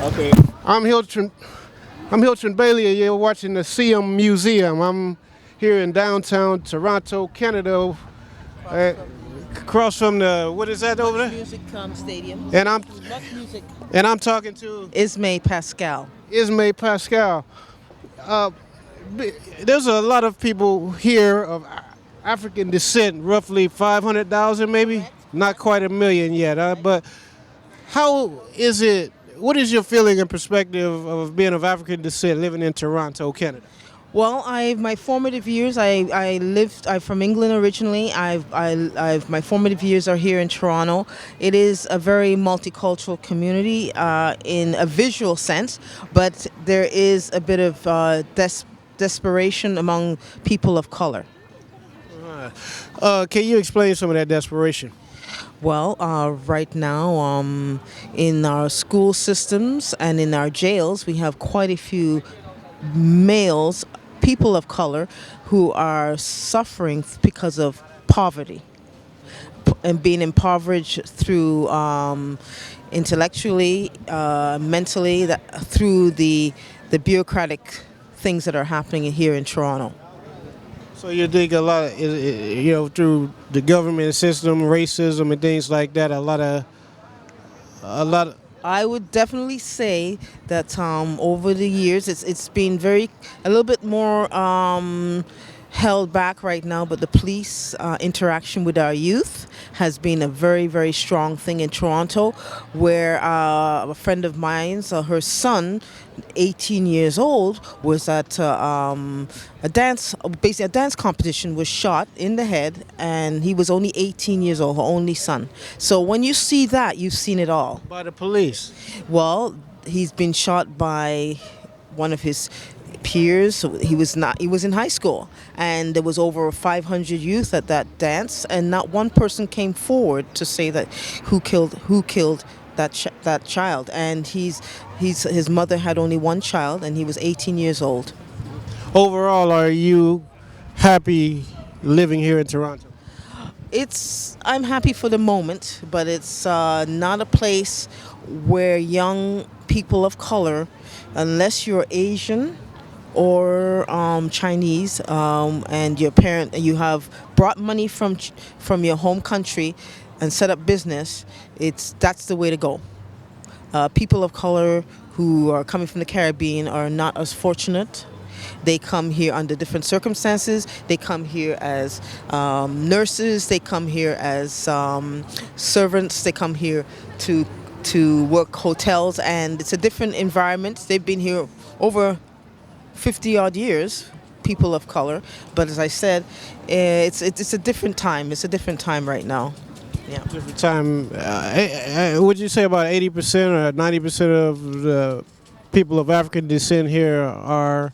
Okay. I'm Hiltron. I'm Hiltron Bailey, and you're watching the CM Museum. I'm here in downtown Toronto, Canada, uh, across from the what is that over there? Music Stadium. And I'm Much music. and I'm talking to Ismay Pascal. Ismay Pascall. Uh, there's a lot of people here of African descent, roughly 500,000, maybe not quite a million yet. But how is it? What is your feeling and perspective of being of African descent living in Toronto, Canada? Well, my formative years. I lived. I'm from England originally. My formative years are here in Toronto. It is a very multicultural community in a visual sense, but there is a bit of desperation among people of color. Can you explain some of that desperation? Well, right now, in our school systems and in our jails, we have quite a few males, people of color, who are suffering because of poverty and being impoverished through intellectually, mentally, through the bureaucratic things that are happening here in Toronto. So you think a lot, through the government system, racism and things like that, a lot of. I would definitely say that over the years, it's been a little bit more held back right now, but the police interaction with our youth has been a very, very strong thing in Toronto, where a friend of mine's, her son, 18 years old, was at a dance competition, was shot in the head, and he was only 18 years old, her only son. So when you see that, you've seen it all. By the police? Well, he's been shot by one of his peers. He was in high school, and there was over 500 youth at that dance, and not one person came forward to say that who killed that child. And his mother had only one child, and he was 18 years old. Overall, are you happy living here in Toronto? I'm happy for the moment, but it's not a place where young people of color, unless you're Asian or Chinese, and you have brought money from your home country and set up business, that's the way to go. People of color who are coming from the Caribbean are not as fortunate. They come here under different circumstances. They come here as nurses. They come here as servants. They come here to work hotels, and it's a different environment. They've been here over 50 odd years, people of color, but as I said, it's a different time. It's a different time right now. Yeah. Different time. Would you say about 80% or 90% of the people of African descent here are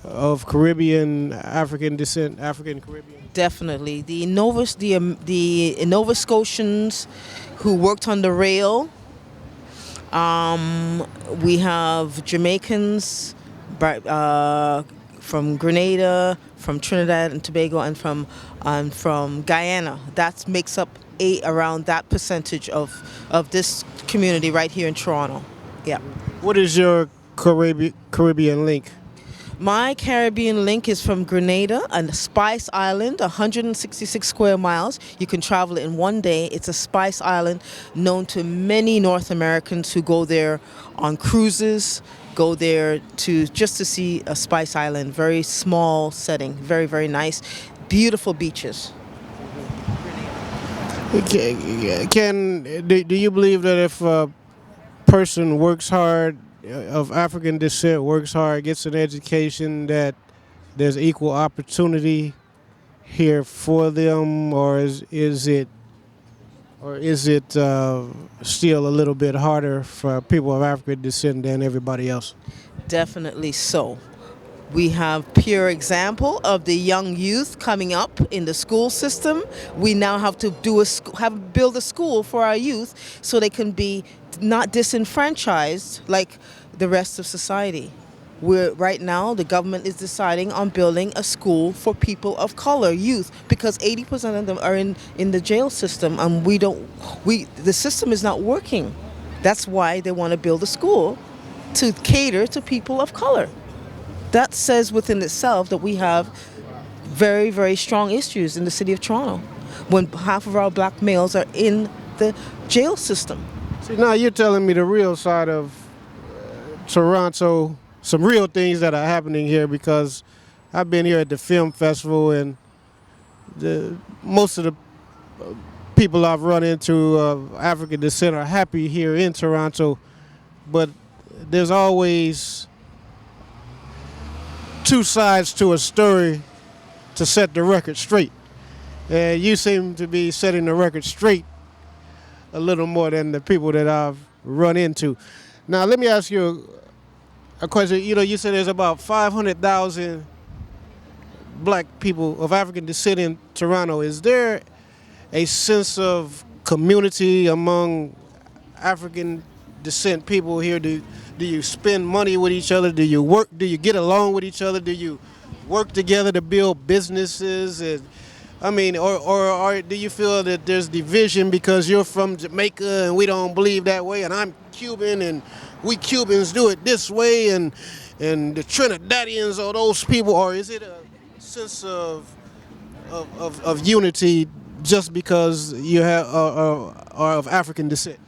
of African descent, African Caribbean? Definitely. The Nova Scotians who worked on the rail. We have Jamaicans from Grenada, from Trinidad and Tobago, and from Guyana. That makes up around that percentage of this community right here in Toronto. Yeah. What is your Caribbean link? My Caribbean link is from Grenada, a Spice Island, 166 square miles. You can travel it in one day. It's a Spice Island known to many North Americans who go there on cruises, go there just to see a Spice Island. Very small setting, very, very nice. Beautiful beaches. Do you believe that if a person works hard, of African descent, works hard, gets an education, that there's equal opportunity here for them, or is it still a little bit harder for people of African descent than everybody else? Definitely so. We have pure example of the young youth coming up in the school system. We now have to build a school for our youth so they can be not disenfranchised like the rest of society. Right now, the government is deciding on building a school for people of color, youth, because 80% of them are in the jail system, and the system is not working. That's why they want to build a school to cater to people of color. That says within itself that we have very, very strong issues in the city of Toronto when half of our black males are in the jail system. See, now you're telling me the real side of Toronto, some real things that are happening here because I've been here at the film festival and most of the people I've run into of African descent are happy here in Toronto, but there's always two sides to a story to set the record straight. And you seem to be setting the record straight a little more than the people that I've run into. Now, let me ask you a question. You know, you said there's about 500,000 black people of African descent in Toronto. Is there a sense of community among African descent people here? Do you spend money with each other? Do you work? Do you get along with each other? Do you work together to build businesses? And I mean, or do you feel that there's division because you're from Jamaica and we don't believe that way, and I'm Cuban and we Cubans do it this way, and the Trinidadians are those people, or is it a sense of unity just because you are of African descent?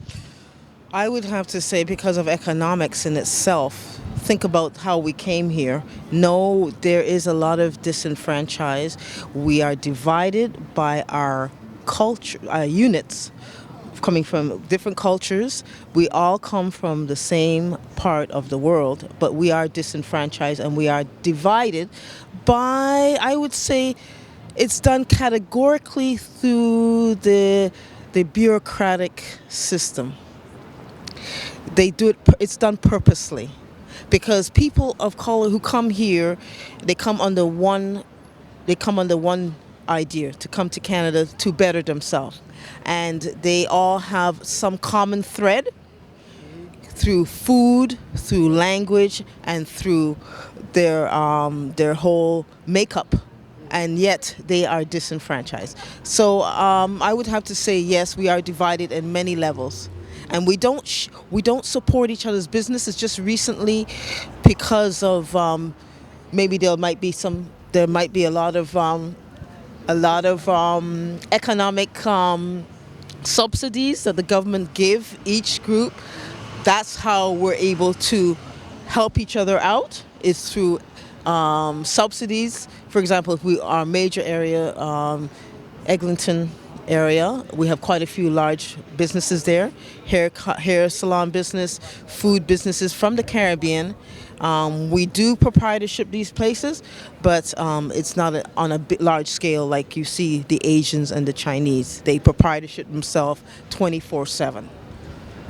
I would have to say because of economics in itself. Think about how we came here. No, there is a lot of disenfranchised. We are divided by our culture, our units, coming from different cultures. We all come from the same part of the world, but we are disenfranchised and we are divided by, I would say, it's done categorically through the bureaucratic system. They do it. It's done purposely, because people of color who come here, they come under one idea, to come to Canada to better themselves, and they all have some common thread through food, through language, and through their whole makeup. And yet they are disenfranchised. So I would have to say yes, we are divided in many levels, and we don't support each other's businesses. Just recently, because of maybe there might be a lot of economic subsidies that the government give each group. That's how we're able to help each other out, is through subsidies. For example, if our major area, Eglinton area, we have quite a few large businesses there, hair salon business, food businesses from the Caribbean. We do proprietorship these places, but it's not on a large scale like you see the Asians and the Chinese. They proprietorship themselves 24/7.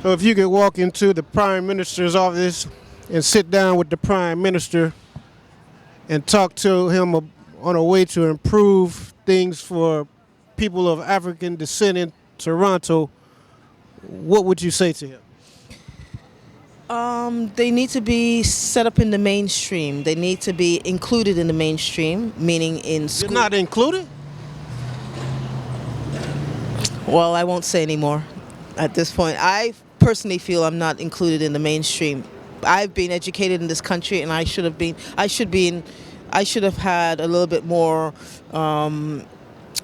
So if you could walk into the Prime Minister's office and sit down with the Prime Minister and talk to him on a way to improve things for people of African descent in Toronto, what would you say to him? They need to be set up in the mainstream. They need to be included in the mainstream, meaning in school. You're not included? Well, I won't say anymore at this point. I personally feel I'm not included in the mainstream. I've been educated in this country, and I should have had a little bit more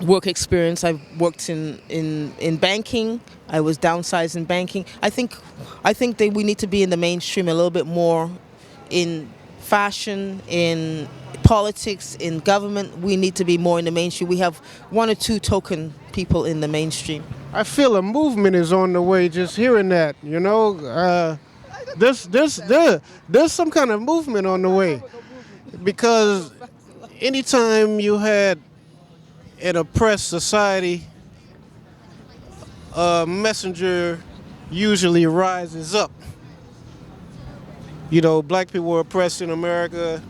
work experience. I've worked in banking. I was downsized in banking. I think that we need to be in the mainstream a little bit more, in fashion, in politics, in government. We need to be more in the mainstream. We have one or two token people in the mainstream. I feel a movement is on the way just hearing that, you know. There's some kind of movement on the way, because anytime you had an oppressed society, a messenger usually rises up. You know, black people were oppressed in America,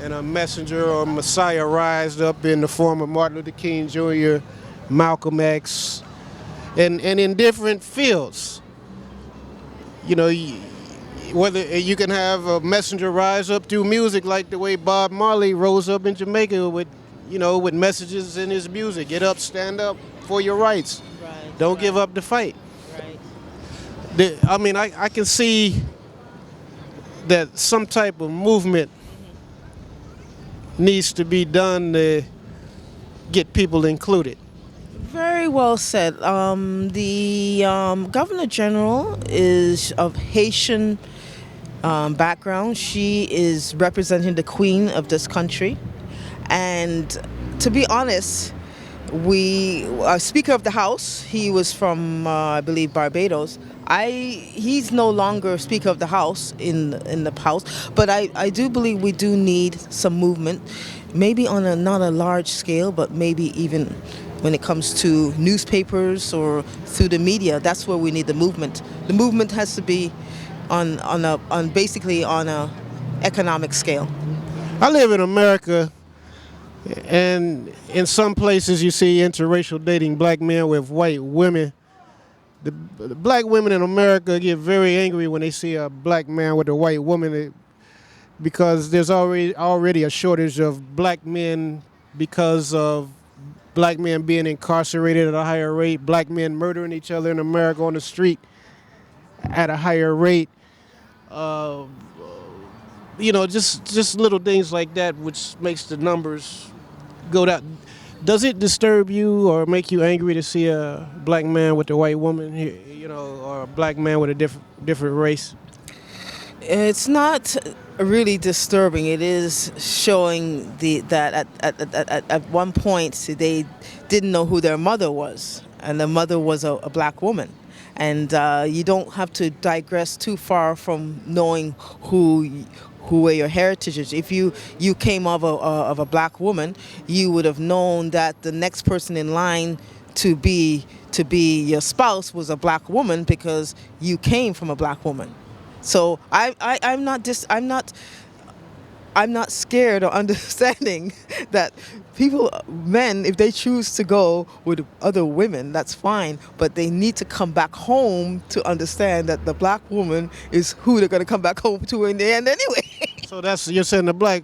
and a messenger or messiah rised up in the form of Martin Luther King Jr., Malcolm X, and in different fields. You know, whether you can have a messenger rise up through music, like the way Bob Marley rose up in Jamaica with messages in his music. Get up, stand up for your rights. Right. Don't give up the fight. Right. I mean, I can see that some type of movement needs to be done to get people included. Very well said. The Governor General is of Haitian background. She is representing the Queen of this country. And to be honest, Speaker of the House, he was from, I believe, Barbados. He's no longer Speaker of the House in the House, but I do believe we do need some movement, maybe on not a large scale, but maybe even when it comes to newspapers or through the media. That's where we need the movement. The movement has to be basically on a economic scale. I live in America, and in some places you see interracial dating black men with white women. The black women in America get very angry when they see a black man with a white woman because there's already a shortage of black men because of black men being incarcerated at a higher rate, black men murdering each other in America on the street at a higher rate. Just little things like that, which makes the numbers go down. Does it disturb you or make you angry to see a black man with a white woman, or a black man with a different race? It's not really disturbing. It is showing that at one point they didn't know who their mother was, and the mother was a black woman. And you don't have to digress too far from knowing who your heritage is. If you came of a black woman, you would have known that the next person in line to be your spouse was a black woman because you came from a black woman. So I'm not scared or understanding that men, if they choose to go with other women, that's fine. But they need to come back home to understand that the black woman is who they're going to come back home to in the end anyway. So you're saying the black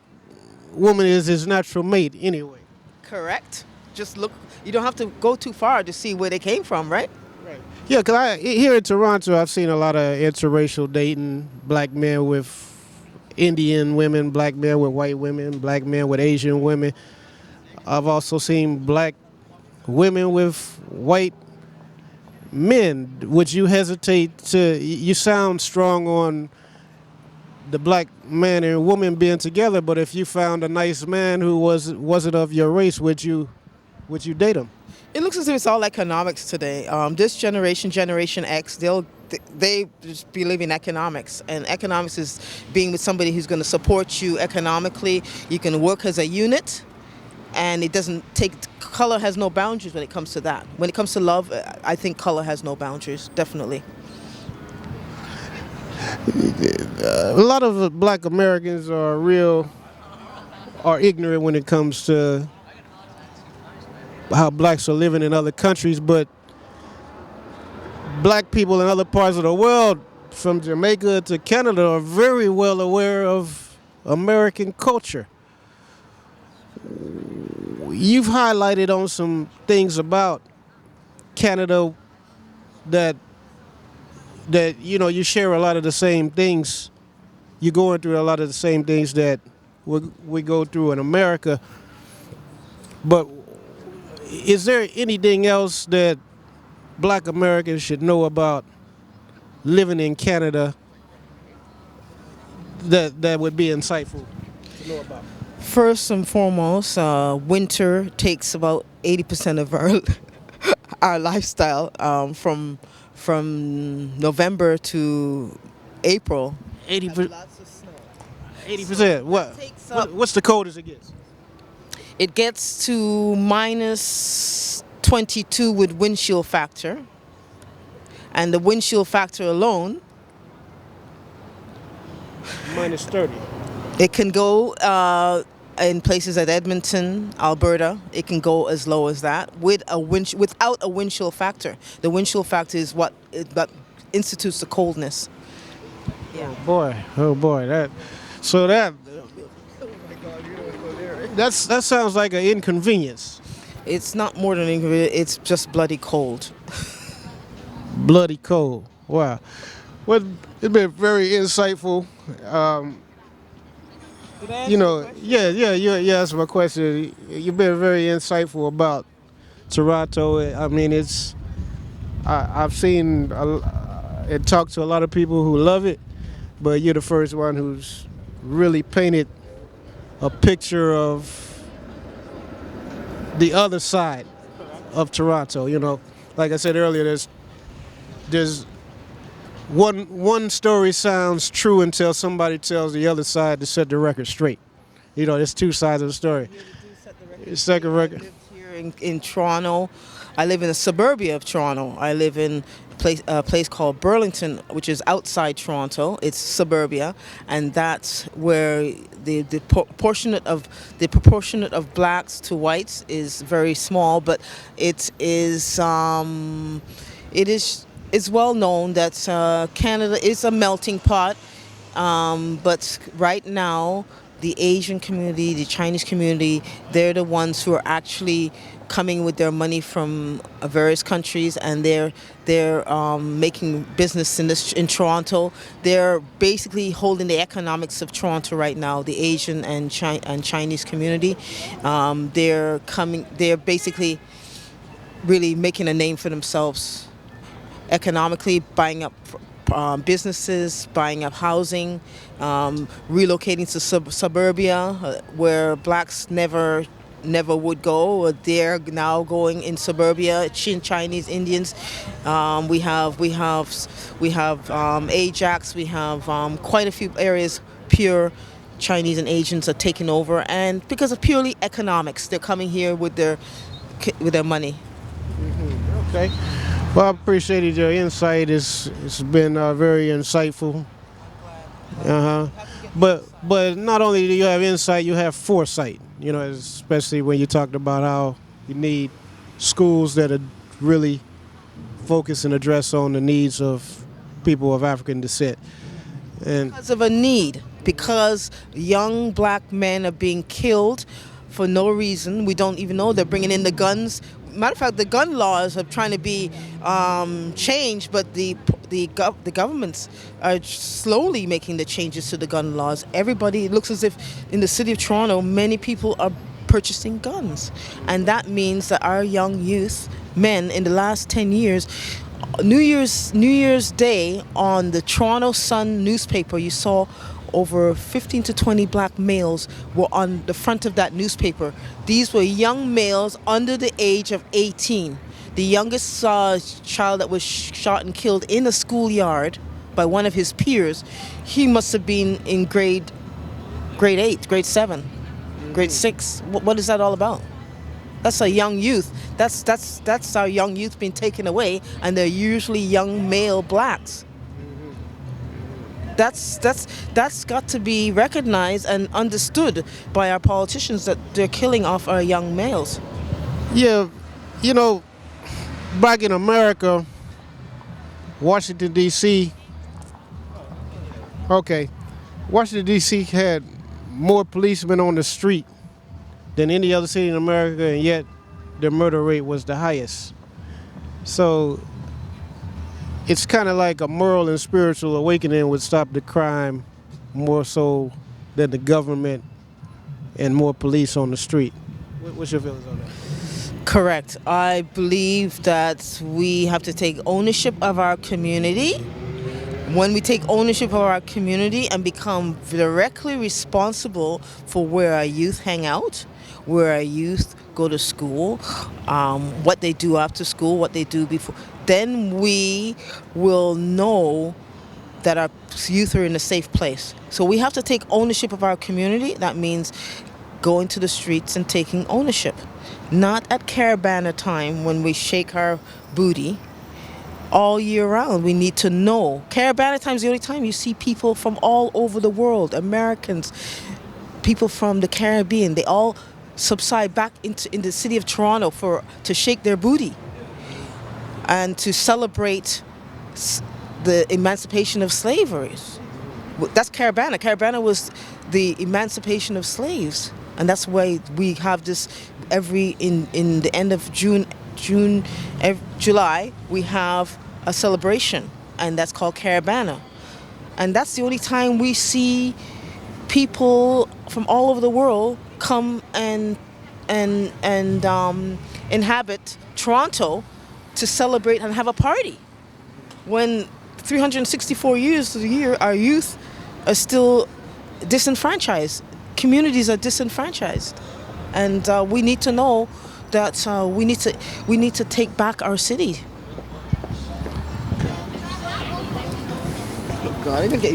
woman is his natural mate anyway. Correct. Just look. You don't have to go too far to see where they came from, right? Right. Yeah, because here in Toronto, I've seen a lot of interracial dating, black men with Indian women, black men with white women, black men with Asian women. I've also seen black women with white men. Would you hesitate to? You sound strong on the black man and woman being together, but if you found a nice man who wasn't of your race, would you date him? It looks as if it's all economics today. This generation, Generation X, they just believe in economics, and economics is being with somebody who's going to support you economically. You can work as a unit, and it doesn't take color has no boundaries when it comes to that. When it comes to love, I think color has no boundaries, definitely. A lot of black Americans are ignorant when it comes to how blacks are living in other countries, but black people in other parts of the world, from Jamaica to Canada, are very well aware of American culture. You've highlighted on some things about Canada that you share a lot of the same things. You're going through a lot of the same things that we go through in America. But is there anything else that black Americans should know about living in Canada that would be insightful to know about? First and foremost, winter takes about 80% of our lifestyle from November to April. 80%. Lots of snow. 80%. What's the coldest it gets? It gets to minus 22 with windshield factor, and the windshield factor alone, minus 30. It can go in places like Edmonton, Alberta. It can go as low as that without a windshield factor. The windshield factor is what institutes the coldness. Yeah. Oh boy, that sounds like an inconvenience. It's not more than inconvenient. It's just bloody cold. Bloody cold. Wow. Well, it's been very insightful. Did I answer your question? You asked my question. You've been very insightful about Toronto. I mean, I've seen and talked to a lot of people who love it, but you're the first one who's really painted a picture of the other side of Toronto. Like I said earlier, there's one story sounds true until somebody tells the other side to set the record straight. There's two sides of the story. Yeah, we do set the record Second straight. record. I live here in Toronto. I live in the suburbia of Toronto. I live in a place called Burlington, which is outside Toronto. It's suburbia, and that's where the proportionate of blacks to whites is very small. But it is it's well known that Canada is a melting pot. But right now, the Asian community, the Chinese community, they're the ones who are actually coming with their money from various countries, and they're making business in Toronto. They're basically holding the economics of Toronto right now. The Asian and Chinese community, They're basically really making a name for themselves economically, buying up businesses, buying up housing, relocating to suburbia where blacks never would go. They're now going in suburbia. Chinese Indians. We have Ajax. We have quite a few areas. Pure Chinese and Asians are taking over, and because of purely economics, they're coming here with their money. Okay. Well, I appreciated your insight. It's been very insightful. But not only do you have insight, you have foresight. Especially when you talked about how you need schools that are really focus and address on the needs of people of African descent. And Because of a need, because young black men are being killed for no reason. We don't even know. They're bringing in the guns. Matter of fact, the gun laws are trying to be changed, but the governments are slowly making the changes to the gun laws. Everybody, it looks as if in the city of Toronto, many people are purchasing guns, and that means that our young youth, men, in the last 10 years, New Year's Day on the Toronto Sun newspaper, you saw over 15 to 20 black males were on the front of that newspaper. These were young males under the age of 18. The youngest child that was shot and killed in a schoolyard by one of his peers, he must have been in grade 8, grade 7, grade 6. What is that all about? That's a young youth. That's our young youth being taken away, and they're usually young male blacks. That's got to be recognized and understood by our politicians, that they're killing off our young males. yeah, you know, back in America, Washington D.C. Okay, Washington D.C. had more policemen on the street than any other city in America, and yet their murder rate was the highest. So it's kind of like a moral and spiritual awakening would stop the crime more so than the government and more police on the street. What's your feelings on that? Correct. I believe that we have to take ownership of our community. When we take ownership of our community and become directly responsible for where our youth hang out, where our youth go to school, what they do after school, what they do before, then we will know that our youth are in a safe place. So we have to take ownership of our community. That means going to the streets and taking ownership. Not at Caravana time when we shake our booty. All year round, we need to know. Caravana time is the only time you see people from all over the world, Americans, people from the Caribbean. They all subside back in the city of Toronto to shake their booty and to celebrate the emancipation of slavery. That's Caravana. Caravana was the emancipation of slaves, and that's why we have this in the end of July we have a celebration, and that's called Caravana. And that's the only time we see people from all over the world come and inhabit Toronto to celebrate and have a party. When 364 years of the year, our youth are still disenfranchised. Communities are disenfranchised, and we need to know that we need to take back our city. God, I didn't get